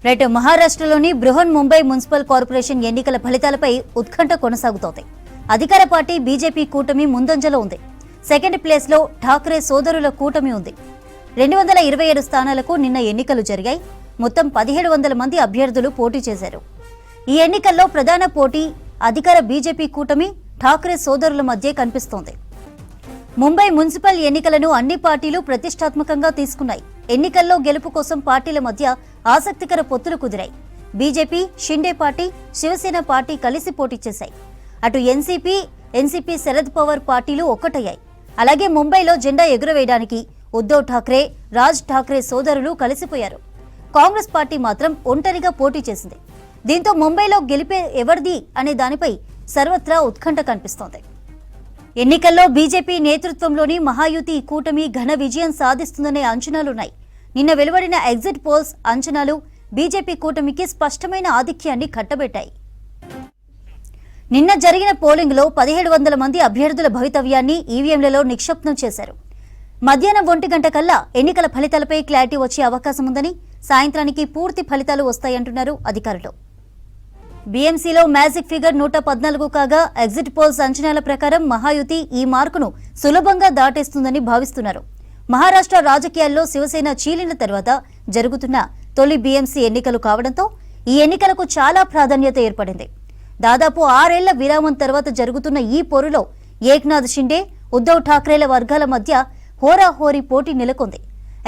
Right మహారాష్ట్రలోని Brihan Mumbai municipal corporation ఎన్నికల ఫలితాలపై ఉత్కంఠ కొనసాగుతోంది. అధికార పార్టీ బీజేపీ కూటమి ముందంజలో ఉంది. సెకండ్ ప్లేస్ లో ఠాక్రే సోదరుల కూటమి ఉంది. 227 స్థానాలకు నిన్న ఎన్నికలు జరిగాయి. మొత్తం 1700 మంది అభ్యర్థులు పోటీ చేశారు. ఈ ఎన్నికల్లో ప్రధాన పోటీ అధికార బీజేపీ కూటమి ఠాక్రే సోదరుల మధ్య కనిపిస్తోంది. ముంబై మున్సిపల్ ఎన్నికలను అన్ని పార్టీలు ప్రతిష్టాత్మకంగా తీసుకున్నాయి. ఎన్నికల్లో గెలుపు కోసం పార్టీల మధ్య ఆసక్తికర పొత్తులు కుదిరాయి. BJP, Shinde party, Shiv Sena party కలిసి పోటీ చేశాయి. అటు ఎన్సీపీ శరద్ పవార్ పార్టీలు ఒక్కటయ్యాయి. అలాగే ముంబైలో జెండా ఎగురవేయడానికి ఉద్దవ్ ఠాక్రే, రాజ్ ఠాక్రే సోదరులు కలిసిపోయారు. కాంగ్రెస్ పార్టీ మాత్రం ఒంటరిగా పోటీ చేసింది. దీంతో ముంబైలో గెలిపే ఎవరిది అనే దానిపై సర్వత్రా ఉత్కంఠ కనిపిస్తోంది. ఎన్నికల్లో బీజేపీ నేతృత్వంలోని మహాయుతి కూటమి ఘన విజయం సాధిస్తుందనే అంచనాలున్నాయి. నిన్న వెలువడిన ఎగ్జిట్ పోల్స్ అంచనాలు బీజేపీ కూటమికి స్పష్టమైన ఆధిక్యాన్ని కట్టబెట్టాయి. నిన్న జరిగిన పోలింగ్లో 1700 మంది అభ్యర్థుల భవితవ్యాన్ని ఈవీఎంలలో నిక్షిప్తం చేశారు. మధ్యాహ్నం 1 గంట కల్లా ఎన్నికల ఫలితాలపై క్లారిటీ వచ్చే అవకాశం ఉందని, సాయంత్రానికి పూర్తి ఫలితాలు వస్తాయంటున్నారు అధికారులు. బీఎంసీలో మ్యాజిక్ ఫిగర్ 114 కాగా ఎగ్జిట్ పోల్స్ అంచనాల ప్రకారం మహాయుతి ఈ మార్కును సులభంగా దాటేస్తుందని భావిస్తున్నారు. మహారాష్ట్ర రాజకీయాల్లో శివసేన చీలిన తర్వాత జరుగుతున్న తొలి బీఎంసీ ఎన్నికలు కావడంతో ఈ ఎన్నికలకు చాలా ప్రాధాన్యత ఏర్పడింది. దాదాపు 6 ఏళ్ల విరామం తర్వాత జరుగుతున్న ఈ పోరులో ఏక్నాథ్ షిండే, ఉద్దవ్ ఠాక్రేల వర్గాల మధ్య హోరాహోరీ పోటీ నెలకొంది.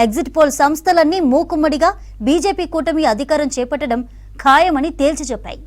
ఎగ్జిట్ పోల్ సంస్థలన్నీ మూకుమ్మడిగా బీజేపీ కూటమి అధికారం చేపట్టడం ఖాయమని తేల్చి చెప్పాయి.